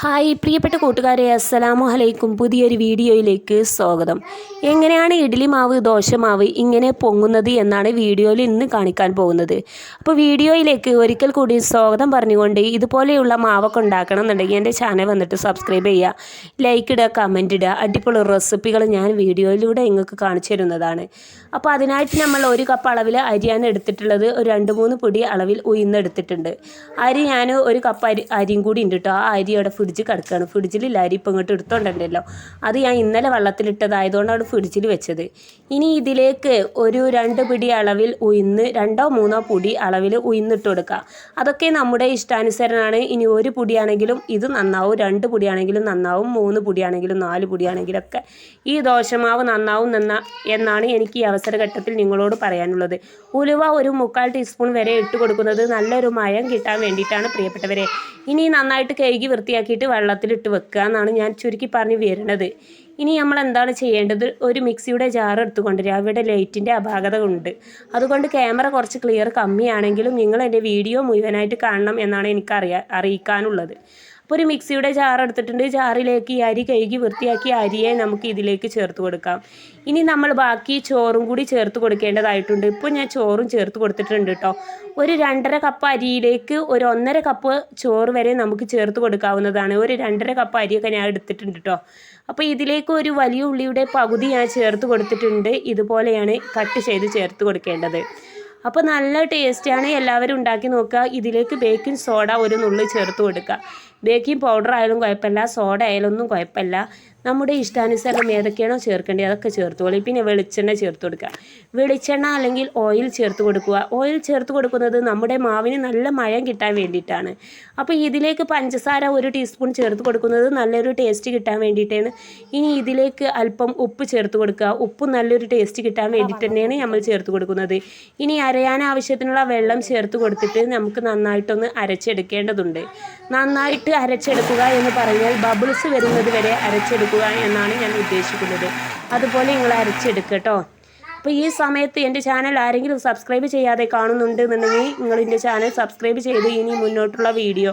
Hi പ്രിയപ്പെട്ട കൂട്ടുകാരെ, അസ്സലാമു അലൈക്കും. പുതിയൊരു വീഡിയോയിലേക്ക് സ്വാഗതം. എങ്ങനെയാണ് ഇഡ്ഡലി മാവ്, ദോശമാവ് ഇങ്ങനെ പൊങ്ങുന്നത് എന്നാണ് വീഡിയോയിൽ ഇന്ന് കാണിക്കാൻ പോകുന്നത്. അപ്പോൾ വീഡിയോയിലേക്ക് ഒരിക്കൽ കൂടി സ്വാഗതം പറഞ്ഞുകൊണ്ട് ഇതുപോലെയുള്ള മാവൊക്കെ ഉണ്ടാക്കണം എന്നുണ്ടെങ്കിൽ എൻ്റെ ചാനൽ വന്നിട്ട് സബ്സ്ക്രൈബ് ചെയ്യുക, ലൈക്ക് ഇടുക, കമൻറ്റ് ഇടുക. അടിപൊളി റെസിപ്പികൾ ഞാൻ വീഡിയോയിലൂടെ നിങ്ങൾക്ക് കാണിച്ചു തരുന്നതാണ്. അപ്പോൾ അതിനായിട്ട് നമ്മൾ ഒരു കപ്പ് അളവിൽ അരിയാണ് എടുത്തിട്ടുള്ളത്. ഒരു 2-3 പൊടി അളവിൽ ഉഴുന്നെടുത്തിട്ടുണ്ട്. അരി ഞാൻ ഒരു കപ്പ് അരിയും കൂടി ഉണ്ട് കേട്ടോ. ആ അരി അവിടെ ഫ്രിഡ്ജ് കിടക്കുകയാണ്. ഫ്രിഡ്ജിലില്ല, അരി ഇപ്പം ഇങ്ങോട്ട് എടുത്തോണ്ടല്ലോ. അത് ഞാൻ ഇന്നലെ വെള്ളത്തിലിട്ടതായതുകൊണ്ടാണ് ഫ്രിഡ്ജിൽ വെച്ചത്. ഇനി ഇതിലേക്ക് ഒരു 2 പിടി അളവിൽ ഉഴുന്ന്, 2-3 പൊടി അളവിൽ ഉഴുന്നിട്ട് കൊടുക്കുക. അതൊക്കെ നമ്മുടെ ഇഷ്ടാനുസരണമാണ്. ഇനി 1 പൊടിയാണെങ്കിലും ഇത് നന്നാവും, 2 പൊടിയാണെങ്കിലും നന്നാവും, 3 പൊടിയാണെങ്കിലും 4 പൊടിയാണെങ്കിലും ഒക്കെ ഈ ദോശമാവ് നന്നാവും എന്നാണ് എനിക്ക് ഈ അവസരഘട്ടത്തിൽ നിങ്ങളോട് പറയാനുള്ളത്. ഉലുവ ഒരു 3/4 ടീസ്പൂൺ വരെ ഇട്ട് കൊടുക്കുന്നത് നല്ലൊരു മയം കിട്ടാൻ വേണ്ടിയിട്ടാണ് പ്രിയപ്പെട്ടവരെ. ഇനി നന്നായിട്ട് കഴുകി വൃത്തിയാക്കിയിട്ട് വെള്ളത്തിലിട്ട് വെക്കുക എന്നാണ് ഞാൻ ചുരുക്കി പറഞ്ഞ് വരുന്നത്. ഇനി നമ്മൾ എന്താണ് ചെയ്യേണ്ടത്? ഒരു മിക്സിയുടെ ജാർ എടുത്തുകൊണ്ടുവരിക. അവിടെ ലൈറ്റിൻ്റെ അപാകത ഉണ്ട്, അതുകൊണ്ട് ക്യാമറ കുറച്ച് ക്ലിയർ കമ്മിയാണെങ്കിലും നിങ്ങൾ എൻ്റെ വീഡിയോ മുഴുവനായിട്ട് കാണണം എന്നാണ് എനിക്ക് അറിയിക്കാനുള്ളത്. അപ്പോൾ ഒരു മിക്സിയുടെ ജാർ എടുത്തിട്ടുണ്ട്. ജാറിലേക്ക് ഈ അരി കഴുകി വൃത്തിയാക്കി അരിയെ നമുക്ക് ഇതിലേക്ക് ചേർത്ത് കൊടുക്കാം. ഇനി നമ്മൾ ബാക്കി ചോറും കൂടി ചേർത്ത് കൊടുക്കേണ്ടതായിട്ടുണ്ട്. ഇപ്പോൾ ഞാൻ ചോറും ചേർത്ത് കൊടുത്തിട്ടുണ്ട് കേട്ടോ. ഒരു 2.5 കപ്പ് അരിയിലേക്ക് ഒരു 1.5 കപ്പ് ചോറ് വരെ നമുക്ക് ചേർത്ത് കൊടുക്കാവുന്നതാണ്. ഒരു 2.5 കപ്പ് അരിയൊക്കെ ഞാൻ എടുത്തിട്ടുണ്ട് കേട്ടോ. അപ്പോൾ ഇതിലേക്ക് ഒരു വലിയ ഉള്ളിയുടെ പകുതി ഞാൻ ചേർത്ത് കൊടുത്തിട്ടുണ്ട്. ഇതുപോലെയാണ് കട്ട് ചെയ്ത് ചേർത്ത് കൊടുക്കേണ്ടത്. അപ്പോൾ നല്ല ടേസ്റ്റാണ്, എല്ലാവരും ഉണ്ടാക്കി നോക്കുക. ഇതിലേക്ക് ബേക്കിംഗ് സോഡ ഒരു നുള്ളി ചേർത്ത് കൊടുക്കുക. ബേക്കിംഗ് പൗഡർ ആയാലും കുഴപ്പമില്ല, സോഡ ആയാലും ഒന്നും കുഴപ്പമില്ല. നമ്മുടെ ഇഷ്ടാനുസരണം ഏതൊക്കെയാണോ ചേർക്കേണ്ടത് അതൊക്കെ ചേർത്തോളൂ. പിന്നെ വെളിച്ചെണ്ണ ചേർത്ത് കൊടുക്കുക. വെളിച്ചെണ്ണ അല്ലെങ്കിൽ ഓയിൽ ചേർത്ത് കൊടുക്കുക. ഓയിൽ ചേർത്ത് കൊടുക്കുന്നത് നമ്മുടെ മാവിന് നല്ല മയം കിട്ടാൻ വേണ്ടിയിട്ടാണ്. അപ്പോൾ ഇതിലേക്ക് പഞ്ചസാര 1 ടീസ്പൂൺ ചേർത്ത് കൊടുക്കുന്നത് നല്ലൊരു ടേസ്റ്റ് കിട്ടാൻ വേണ്ടിയിട്ടാണ്. ഇനി ഇതിലേക്ക് അല്പം ഉപ്പ് ചേർത്ത് കൊടുക്കുക. ഉപ്പ് നല്ലൊരു ടേസ്റ്റ് കിട്ടാൻ വേണ്ടിയിട്ട് തന്നെയാണ് നമ്മൾ ചേർത്ത് കൊടുക്കുന്നത്. ഇനി അരയാൻ ആവശ്യത്തിനുള്ള വെള്ളം ചേർത്ത് കൊടുത്തിട്ട് നമുക്ക് നന്നായിട്ടൊന്ന് അരച്ചെടുക്കേണ്ടതുണ്ട്. നന്നായിട്ട് അരച്ചെടുക്കുക എന്ന് പറഞ്ഞാൽ ബബിൾസ് വരുന്നത് വരെ അരച്ചെടുക്കുക എന്നാണ് ഞാൻ ഉദ്ദേശിക്കുന്നത്. അതുപോലെ നിങ്ങൾ അരച്ചെടുക്കുക കേട്ടോ. അപ്പോൾ ഈ സമയത്ത് എൻ്റെ ചാനൽ ആരെങ്കിലും സബ്സ്ക്രൈബ് ചെയ്യാതെ കാണുന്നുണ്ട് എന്നുണ്ടെങ്കിൽ നിങ്ങൾ എൻ്റെ ചാനൽ സബ്സ്ക്രൈബ് ചെയ്ത് ഇനി മുന്നോട്ടുള്ള വീഡിയോ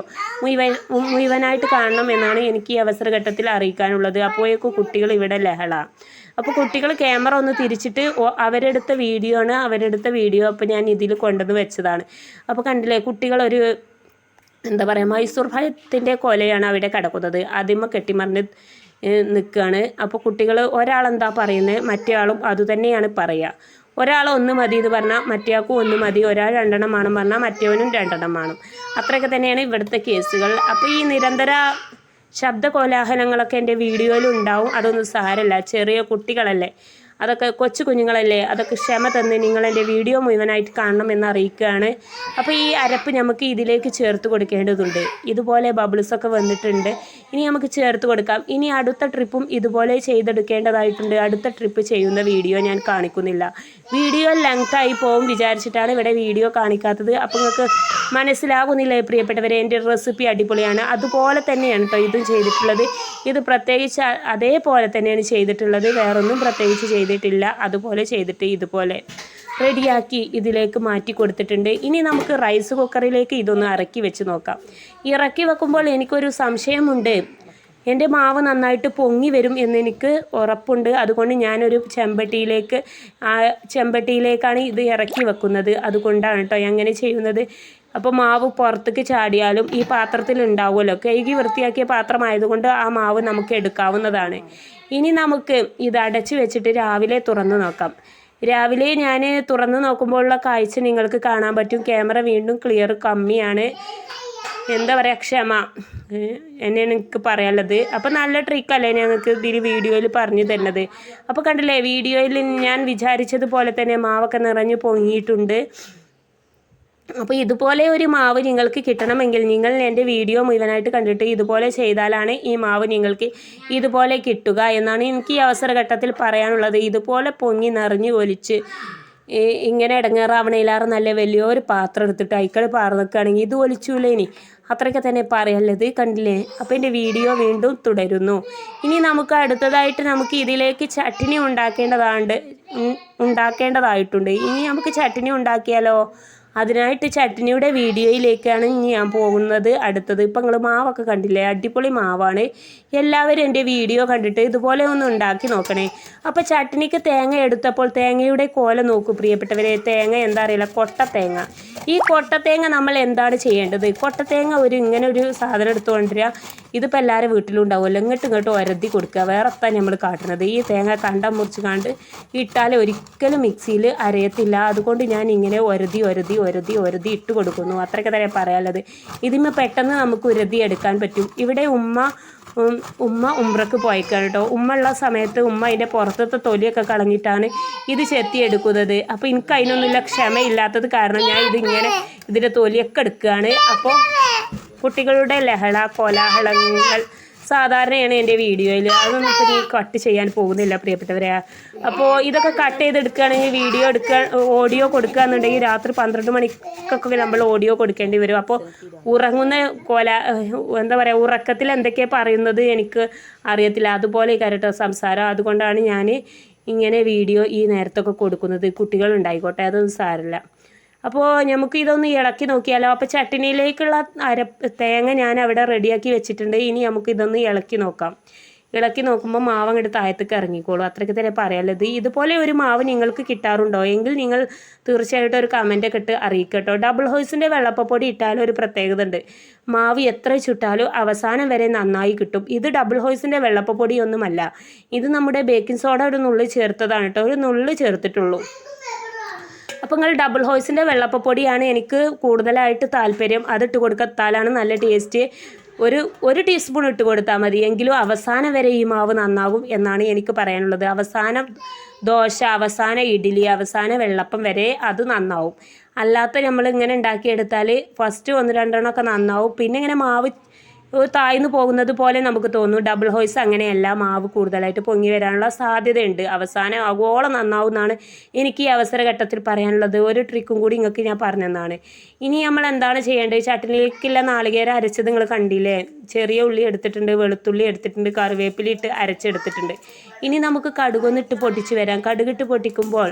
മുഴുവനായിട്ട് കാണണം എന്നാണ് എനിക്ക് ഈ അവസരഘട്ടത്തിൽ അറിയിക്കാനുള്ളത്. അപ്പോഴേക്കും കുട്ടികൾ ഇവിടെ ലഹള. അപ്പോൾ കുട്ടികൾ ക്യാമറ ഒന്ന് തിരിച്ചിട്ട് അവരെടുത്ത വീഡിയോ അപ്പോൾ ഞാൻ ഇതിൽ കൊണ്ടുവന്ന് വെച്ചതാണ്. അപ്പോൾ കണ്ടില്ലേ, കുട്ടികളൊരു എന്താ പറയുക, മൈസൂർ പഴത്തിൻ്റെ കൊലയാണ് അവിടെ കിടക്കുന്നത്. ആദ്യമേ കെട്ടിമറിഞ്ഞ് നിൽക്കുകയാണ്. അപ്പോൾ കുട്ടികൾ ഒരാളെന്താ പറയുന്നത്, മറ്റേ ആളും അതുതന്നെയാണ് പറയുക. ഒരാൾ 1 മതി എന്ന് പറഞ്ഞാൽ മറ്റേയാൾക്കും 1 മതി, ഒരാൾ 2 വേണം പറഞ്ഞാൽ മറ്റേവനും 2 വേണം. അത്രയൊക്കെ തന്നെയാണ് ഇവിടുത്തെ കേസുകൾ. അപ്പോൾ ഈ നിരന്തര ശബ്ദ കോലാഹലങ്ങളൊക്കെ എൻ്റെ വീഡിയോയിൽ ഉണ്ടാവും. അതൊന്നും സാരമില്ല, ചെറിയ കുട്ടികളല്ലേ, അതൊക്കെ കൊച്ചു കുഞ്ഞുങ്ങളല്ലേ, അതൊക്കെ ക്ഷമ തന്ന് നിങ്ങൾ എൻ്റെ വീഡിയോ മുഴുവനായിട്ട് കാണണം എന്ന് അറിയിക്കുകയാണ്. അപ്പോൾ ഈ അരപ്പ് നമുക്ക് ഇതിലേക്ക് ചേർത്ത് കൊടുക്കേണ്ടതുണ്ട്. ഇതുപോലെ ബബിൾസൊക്കെ വന്നിട്ടുണ്ട്. ഇനി നമുക്ക് ചേർത്ത് കൊടുക്കാം. ഇനി അടുത്ത ട്രിപ്പും ഇതുപോലെ ചെയ്തെടുക്കേണ്ടതായിട്ടുണ്ട്. അടുത്ത ട്രിപ്പ് ചെയ്യുന്ന വീഡിയോ ഞാൻ കാണിക്കുന്നില്ല. വീഡിയോ ലെങ്തായി പോകും വിചാരിച്ചിട്ടാണ് ഇവിടെ വീഡിയോ കാണിക്കാത്തത്. അപ്പോൾ നിങ്ങൾക്ക് മനസ്സിലാകുന്നില്ലേ പ്രിയപ്പെട്ടവരെ, എൻ്റെ റെസിപ്പി അടിപൊളിയാണ്. അതുപോലെ തന്നെയാണ് കേട്ടോ ഇതും ചെയ്തിട്ടുള്ളത്. ഇത് പ്രത്യേകിച്ച് അതേപോലെ തന്നെയാണ് ചെയ്തിട്ടുള്ളത്, വേറൊന്നും പ്രത്യേകിച്ച് ചെയ്തിട്ടില്ല. അതുപോലെ ചെയ്തിട്ട് ഇതുപോലെ റെഡിയാക്കി ഇതിലേക്ക് മാറ്റി കൊടുത്തിട്ടുണ്ട്. ഇനി നമുക്ക് റൈസ് കുക്കറിലേക്ക് ഇതൊന്ന് ഇറക്കി വെച്ച് നോക്കാം. ഇറക്കി വെക്കുമ്പോൾ എനിക്കൊരു സംശയമുണ്ട്, എൻ്റെ മാവ് നന്നായിട്ട് പൊങ്ങി വരും എന്നെനിക്ക് ഉറപ്പുണ്ട്. അതുകൊണ്ട് ഞാനൊരു ചെമ്പട്ടിയിലേക്കാണ് ഇത് ഇറക്കി വെക്കുന്നത്. അതുകൊണ്ടാണ് കേട്ടോ അങ്ങനെ ചെയ്യുന്നത്. അപ്പോൾ മാവ് പുറത്തേക്ക് ചാടിയാലും ഈ പാത്രത്തിൽ ഉണ്ടാവുമല്ലോ, കഴുകി വൃത്തിയാക്കിയ പാത്രമായതുകൊണ്ട് ആ മാവ് നമുക്ക് എടുക്കാവുന്നതാണ്. ഇനി നമുക്ക് ഇത് അടച്ച് വെച്ചിട്ട് രാവിലെ തുറന്ന് നോക്കാം. രാവിലെ ഞാൻ തുറന്ന് നോക്കുമ്പോഴുള്ള കാഴ്ച നിങ്ങൾക്ക് കാണാൻ പറ്റും. ക്യാമറ വീണ്ടും ക്ലിയർ കമ്മിയാണ്. എന്താ പറയുക, ക്ഷമ എന്നെയാണ് എനിക്ക് പറയാനുള്ളത്. അപ്പോൾ നല്ല ട്രിക്കല്ലേ ഞങ്ങൾക്ക് ഇതിൽ വീഡിയോയിൽ പറഞ്ഞു തരുന്നത്. അപ്പോൾ കണ്ടില്ലേ, വീഡിയോയിൽ ഞാൻ വിചാരിച്ചതുപോലെ തന്നെ മാവൊക്കെ നിറഞ്ഞു പൊങ്ങിയിട്ടുണ്ട്. അപ്പോൾ ഇതുപോലെ ഒരു മാവ് നിങ്ങൾക്ക് കിട്ടണമെങ്കിൽ നിങ്ങൾ എൻ്റെ വീഡിയോ മുഴുവനായിട്ട് കണ്ടിട്ട് ഇതുപോലെ ചെയ്താലാണ് ഈ മാവ് നിങ്ങൾക്ക് ഇതുപോലെ കിട്ടുക എന്നാണ് എനിക്ക് ഈ അവസരഘട്ടത്തിൽ പറയാനുള്ളത്. ഇതുപോലെ പൊങ്ങി നിറഞ്ഞു ഒലിച്ച് ഇങ്ങനെ ഇടങ്ങേറാവണയിലാറ് നല്ല വലിയൊരു പാത്രം എടുത്തിട്ട് അയക്കളി പാർന്നിക്കുകയാണെങ്കിൽ ഇത് ഒലിച്ചൂലേ. ഇനി അത്രയ്ക്ക് തന്നെ പറയാനുള്ളത്. കണ്ടില്ലേ, അപ്പോൾ എൻ്റെ വീഡിയോ വീണ്ടും തുടരുന്നു. ഇനി നമുക്ക് അടുത്തതായിട്ട് നമുക്ക് ഇതിലേക്ക് ചട്നി ഉണ്ടാക്കേണ്ടതായിട്ടുണ്ട്. ഇനി നമുക്ക് ചട്നി ഉണ്ടാക്കിയാലോ? അതിനായിട്ട് ചട്നിയുടെ വീഡിയോയിലേക്കാണ് ഞാൻ പോകുന്നത് അടുത്തത്. ഇപ്പം നിങ്ങൾ മാവൊക്കെ കണ്ടില്ലേ, അടിപൊളി മാവാണ്. എല്ലാവരും എൻ്റെ വീഡിയോ കണ്ടിട്ട് ഇതുപോലെ ഒന്ന് ഉണ്ടാക്കി നോക്കണേ. അപ്പോൾ ചട്നിക്ക് തേങ്ങ എടുത്തപ്പോൾ തേങ്ങയുടെ കോല നോക്കൂ പ്രിയപ്പെട്ടവരെ. തേങ്ങ എന്താ അറിയില്ല, കൊട്ടത്തേങ്ങ. ഈ കൊട്ടത്തേങ്ങ നമ്മൾ എന്താണ് ചെയ്യേണ്ടത്? കൊട്ടത്തേങ്ങ ഇങ്ങനെ ഒരു സാധനം എടുത്തുകൊണ്ടിരിക്കുക. ഇതിപ്പോൾ എല്ലാവരും വീട്ടിലും ഉണ്ടാവുമല്ലോ. ഇങ്ങോട്ട് ഒരതി കൊടുക്കുക. വേറെ എത്താൻ നമ്മൾ കാട്ടുന്നത്. ഈ തേങ്ങ കണ്ടം മുറിച്ച് കണ്ട് ഇട്ടാൽ ഒരിക്കലും മിക്സിയിൽ അരയത്തില്ല. അതുകൊണ്ട് ഞാൻ ഇങ്ങനെ ഒരതി ഇട്ട് കൊടുക്കുന്നു. അത്രയ്ക്ക് തന്നെ പറയാനുള്ളത്. ഇതിന്മേൽ പെട്ടെന്ന് നമുക്ക് ഉരതി എടുക്കാൻ പറ്റും. ഇവിടെ ഉമ്മ ഉംറക്ക് പോയിക്കാണ് കേട്ടോ. ഉമ്മ ഉള്ള സമയത്ത് ഉമ്മ അതിൻ്റെ പുറത്തത്തെ തൊലിയൊക്കെ കളഞ്ഞിട്ടാണ് ഇത് ചെത്തിയെടുക്കുന്നത്. അപ്പോൾ എനിക്ക് അതിനൊന്നുമില്ല ക്ഷമയില്ലാത്തത് കാരണം ഞാൻ ഇതിൻ്റെ തൊലിയൊക്കെ എടുക്കുകയാണ്. അപ്പോൾ കുട്ടികളുടെ കോലാഹലങ്ങൾ സാധാരണയാണ് എൻ്റെ വീഡിയോയിൽ. അതൊന്നും ഇപ്പോൾ നീ കട്ട് ചെയ്യാൻ പോകുന്നില്ല പ്രിയപ്പെട്ടവരെ. അപ്പോൾ ഇതൊക്കെ കട്ട് ചെയ്തെടുക്കുകയാണെങ്കിൽ ഓഡിയോ കൊടുക്കുക എന്നുണ്ടെങ്കിൽ രാത്രി 12 മണിക്കൊക്കെ നമ്മൾ ഓഡിയോ കൊടുക്കേണ്ടി വരും. അപ്പോൾ ഉറങ്ങുന്ന എന്താ പറയുക, ഉറക്കത്തിൽ എന്തൊക്കെയാണ് പറയുന്നത് എനിക്ക് അറിയത്തില്ല. അതുപോലെ കരട്ടോ സംസാരം. അതുകൊണ്ടാണ് ഞാൻ ഇങ്ങനെ വീഡിയോ ഈ നേരത്തൊക്കെ കൊടുക്കുന്നത്. കുട്ടികളുണ്ടായിക്കോട്ടെ, അതൊന്നും സാരമില്ല. അപ്പോൾ നമുക്ക് ഇതൊന്ന് ഇളക്കി നോക്കിയാലോ. അപ്പോൾ ചട്നിയിലേക്കുള്ള തേങ്ങ ഞാൻ അവിടെ റെഡിയാക്കി വെച്ചിട്ടുണ്ട്. ഇനി നമുക്ക് ഇതൊന്ന് ഇളക്കി നോക്കാം. ഇളക്കി നോക്കുമ്പോൾ മാവ് അങ്ങോട്ട് താഴത്തേക്ക് ഇറങ്ങിക്കോളൂ. അത്രയ്ക്ക് തന്നെ പറയാനുള്ളത്. ഇതുപോലെ ഒരു മാവ് നിങ്ങൾക്ക് കിട്ടാറുണ്ടോ എങ്കിൽ നിങ്ങൾ തീർച്ചയായിട്ടും ഒരു കമൻറ്റൊക്കെ ഇട്ട് അറിയിക്കട്ടോ. ഡബിൾ ഹോയ്സിൻ്റെ വെള്ളപ്പപ്പൊടി ഇട്ടാലും ഒരു പ്രത്യേകത ഉണ്ട്. മാവ് എത്ര ചുട്ടാലും അവസാനം വരെ നന്നായി കിട്ടും. ഇത് ഡബിൾ ഹോയ്സിൻ്റെ വെള്ളപ്പപ്പൊടിയൊന്നുമല്ല. ഇത് നമ്മുടെ ബേക്കിംഗ് സോഡ ഒരു നുള്ളി ചേർത്തതാണ് കേട്ടോ. ഒരു നുള്ളി ചേർത്തിട്ടുള്ളൂ. അപ്പോൾ നിങ്ങൾ ഡബിൾ ഹോയ്സിൻ്റെ വെള്ളപ്പപ്പൊടിയാണ് എനിക്ക് കൂടുതലായിട്ട് താല്പര്യം. അതിട്ട് കൊടുത്താലാണ് നല്ല ടേസ്റ്റ്. ഒരു ടീസ്പൂൺ ഇട്ട് കൊടുത്താൽ മതി. എങ്കിലും അവസാനം വരെ ഈ മാവ് നന്നാകും എന്നാണ് എനിക്ക് പറയാനുള്ളത്. അവസാനം ദോശ, അവസാന ഇഡ്ഡലി, അവസാന വെള്ളപ്പം വരെ അത് നന്നാവും. അല്ലാത്ത നമ്മൾ ഇങ്ങനെ ഉണ്ടാക്കിയെടുത്താൽ ഫസ്റ്റ് 1-2 നന്നാവും. പിന്നെ ഇങ്ങനെ മാവ് താഴ്ന്നു പോകുന്നത് പോലെ നമുക്ക് തോന്നും. ഡബിൾ ഹോയ്സ് അങ്ങനെയല്ല. മാവ് കൂടുതലായിട്ട് പൊങ്ങി വരാനുള്ള സാധ്യതയുണ്ട്. അവസാനം ആഗോളം നന്നാവുമെന്നാണ് എനിക്ക് ഈ അവസരഘട്ടത്തിൽ പറയാനുള്ളത്. ഒരു ട്രിക്കും കൂടി നിങ്ങൾക്ക് ഞാൻ പറഞ്ഞതാണ്. ഇനി നമ്മൾ എന്താണ് ചെയ്യേണ്ടത്? ചട്നിയിലേക്കുള്ള നാളികേരം അരച്ചത് നിങ്ങൾ കണ്ടില്ലേ. ചെറിയ ഉള്ളി എടുത്തിട്ടുണ്ട്, വെളുത്തുള്ളി എടുത്തിട്ടുണ്ട്, കറിവേപ്പില ഇട്ട് അരച്ചെടുത്തിട്ടുണ്ട്. ഇനി നമുക്ക് കടുകൊന്നിട്ട് പൊട്ടിച്ച് വരാം. കടുകിട്ട് പൊട്ടിക്കുമ്പോൾ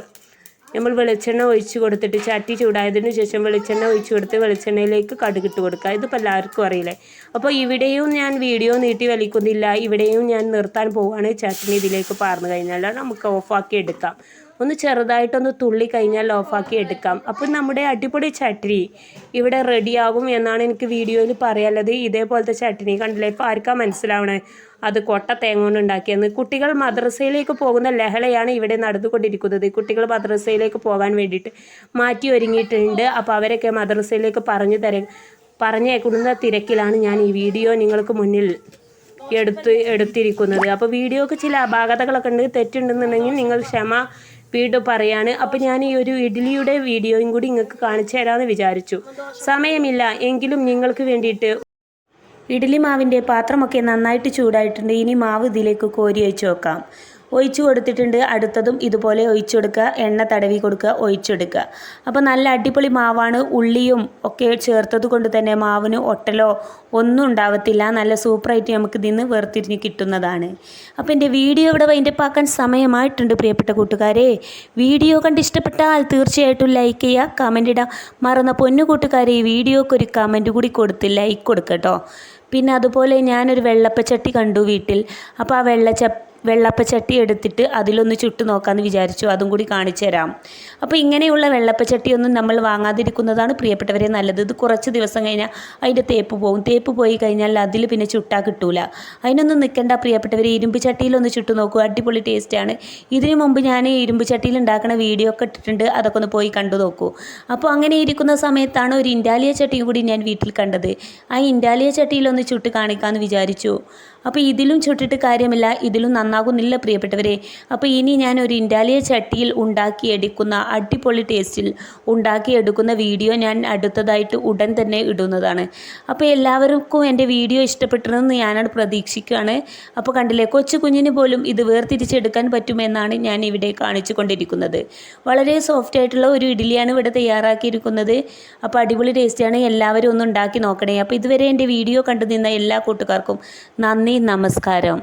നമ്മൾ വെളിച്ചെണ്ണ ഒഴിച്ച് കൊടുത്തിട്ട് ചട്ടി ചൂടായതിനു ശേഷം വെളിച്ചെണ്ണ ഒഴിച്ച് കൊടുത്ത് വെളിച്ചെണ്ണയിലേക്ക് കടുകിട്ട് കൊടുക്കുക. ഇതിപ്പോൾ എല്ലാവർക്കും അറിയില്ലേ. അപ്പോൾ ഇവിടെയും ഞാൻ വീഡിയോ നീട്ടി വലിക്കുന്നില്ല. ഇവിടെയും ഞാൻ നിർത്താൻ പോവുകയാണ്. ചട്നി ഇതിലേക്ക് പാർന്നു കഴിഞ്ഞാൽ നമുക്ക് ഓഫാക്കി എടുക്കാം. ഒന്ന് ചെറുതായിട്ടൊന്ന് തുള്ളി കഴിഞ്ഞാൽ ഓഫാക്കി എടുക്കാം. അപ്പോൾ നമ്മുടെ അടിപൊളി ചട്നി ഇവിടെ റെഡിയാകും എന്നാണ് എനിക്ക് വീഡിയോയിൽ പറയാനുള്ളത്. ഇതേപോലത്തെ ചട്നി കണ്ടില്ലേ. ഇപ്പോൾ ആർക്കാ മനസ്സിലാവണേ അത് കൊട്ട തേങ്ങ കൊണ്ട് ഉണ്ടാക്കിയെന്ന്? കുട്ടികൾ മദ്രസയിലേക്ക് പോകുന്ന ലഹളയാണ് ഇവിടെ നടന്നുകൊണ്ടിരിക്കുന്നത്. കുട്ടികൾ മദ്രസയിലേക്ക് പോകാൻ വേണ്ടിയിട്ട് മാറ്റി ഒരുങ്ങിയിട്ടുണ്ട്. അപ്പോൾ അവരൊക്കെ മദ്രസയിലേക്ക് പറഞ്ഞേക്കുന്ന തിരക്കിലാണ് ഞാൻ ഈ വീഡിയോ നിങ്ങൾക്ക് മുന്നിൽ എടുത്തിരിക്കുന്നത്. അപ്പോൾ വീഡിയോക്ക് ചില അപാകതകളൊക്കെ ഉണ്ട്, തെറ്റുണ്ടെന്നുണ്ടെങ്കിൽ നിങ്ങൾ ക്ഷമ വീണ്ടും പറയാണ്. അപ്പോൾ ഞാൻ ഈ ഒരു ഇഡ്ഡലിയുടെ വീഡിയോയും കൂടി നിങ്ങൾക്ക് കാണിച്ചു തരാമെന്ന് വിചാരിച്ചു. സമയമില്ല എങ്കിലും നിങ്ങൾക്ക് വേണ്ടിയിട്ട് ഇഡ്ഡലി മാവിൻ്റെ പാത്രമൊക്കെ നന്നായിട്ട് ചൂടായിട്ടുണ്ട്. ഇനി മാവ് ഇതിലേക്ക് കോരി ഒഴിച്ച് വെക്കാം. ഒഴിച്ചു കൊടുത്തിട്ടുണ്ട്. അടുത്തതും ഇതുപോലെ ഒഴിച്ചു കൊടുക്കുക. എണ്ണ തടവി കൊടുക്കുക, ഒഴിച്ചെടുക്കുക. അപ്പോൾ നല്ല അടിപൊളി മാവാണ്. ഉള്ളിയും ഒക്കെ ചേർത്തത് കൊണ്ട് തന്നെ മാവിന് ഒട്ടലോ ഒന്നും ഉണ്ടാവത്തില്ല. നല്ല സൂപ്പറായിട്ട് നമുക്ക് ഇതിന്ന് വേർതിരിഞ്ഞ് കിട്ടുന്നതാണ്. അപ്പോൾ എൻ്റെ വീഡിയോ ഇവിടെ വൈൻഡപ്പാക്കാൻ സമയമായിട്ടുണ്ട് പ്രിയപ്പെട്ട കൂട്ടുകാരെ. വീഡിയോ കണ്ട് ഇഷ്ടപ്പെട്ടാൽ തീർച്ചയായിട്ടും ലൈക്ക് ചെയ്യുക, കമൻ്റ് ഇടാം. മറന്ന പൊന്നു കൂട്ടുകാരെ, ഈ വീഡിയോക്ക് ഒരു കമൻറ്റ് കൂടി കൊടുത്ത് ലൈക്ക് കൊടുക്കട്ടോ. പിന്നെ അതുപോലെ ഞാനൊരു വെള്ളപ്പച്ചട്ടി കണ്ടു വീട്ടിൽ. അപ്പോൾ ആ വെള്ളപ്പച്ചട്ടി എടുത്തിട്ട് അതിലൊന്ന് ചുട്ട് നോക്കാമെന്ന് വിചാരിച്ചു. അതും കൂടി കാണിച്ചു തരാം. അപ്പോൾ ഇങ്ങനെയുള്ള വെള്ളപ്പച്ചട്ടിയൊന്നും നമ്മൾ വാങ്ങാതിരിക്കുന്നതാണ് പ്രിയപ്പെട്ടവരെ നല്ലത്. ഇത് കുറച്ച് ദിവസം കഴിഞ്ഞാൽ അതിൻ്റെ തേപ്പ് പോകും. തേപ്പ് പോയി കഴിഞ്ഞാൽ അതിൽ പിന്നെ ചുട്ടാൽ കിട്ടൂല. അതിനൊന്നും നിൽക്കേണ്ട പ്രിയപ്പെട്ടവരെ. ഇരുമ്പ് ചട്ടിയിലൊന്ന് ചുട്ട് നോക്കൂ, അടിപൊളി ടേസ്റ്റാണ്. ഇതിനു മുമ്പ് ഞാൻ ഇരുമ്പ് ചട്ടിയിൽ ഉണ്ടാക്കുന്ന വീഡിയോ ഒക്കെ ഇട്ടിട്ടുണ്ട്. അതൊക്കെ ഒന്ന് പോയി കണ്ടു നോക്കൂ. അപ്പോൾ അങ്ങനെ ഇരിക്കുന്ന സമയത്താണ് ഒരു ഇൻഡാലിയ ചട്ടിയും കൂടി ഞാൻ വീട്ടിൽ കണ്ടത്. ആ ഇൻഡാലിയ ചട്ടിയിലൊന്ന് ചുട്ട് കാണിക്കാമെന്ന് വിചാരിച്ചു. അപ്പോൾ ഇതിലും ചുട്ടിട്ട് കാര്യമില്ല, ഇതിലും നന്നാകുന്നില്ല പ്രിയപ്പെട്ടവരെ. അപ്പോൾ ഇനി ഞാൻ ഒരു ഇൻഡാലിയ ചട്ടിയിൽ ഉണ്ടാക്കിയെടുക്കുന്ന അടിപൊളി ടേസ്റ്റിൽ ഉണ്ടാക്കിയെടുക്കുന്ന വീഡിയോ ഞാൻ അടുത്തതായിട്ട് ഉടൻ തന്നെ ഇടുന്നതാണ്. അപ്പോൾ എല്ലാവർക്കും എൻ്റെ വീഡിയോ ഇഷ്ടപ്പെട്ടിരുന്നെന്ന് ഞാനത് പ്രതീക്ഷിക്കുകയാണ്. അപ്പോൾ കണ്ടില്ലേ, കൊച്ചു കുഞ്ഞിന് പോലും ഇത് വേർതിരിച്ചെടുക്കാൻ പറ്റുമെന്നാണ് ഞാൻ ഇവിടെ കാണിച്ചു കൊണ്ടിരിക്കുന്നത്. വളരെ സോഫ്റ്റ് ആയിട്ടുള്ള ഒരു ഇഡ്ഡലിയാണ് ഇവിടെ തയ്യാറാക്കിയിരിക്കുന്നത്. അപ്പോൾ അടിപൊളി ടേസ്റ്റാണ്. എല്ലാവരും ഒന്ന് ഉണ്ടാക്കി നോക്കണേ. അപ്പോൾ ഇതുവരെ എൻ്റെ വീഡിയോ കണ്ടു നിന്ന എല്ലാ കൂട്ടുകാർക്കും നന്ദി, നമസ്കാരം.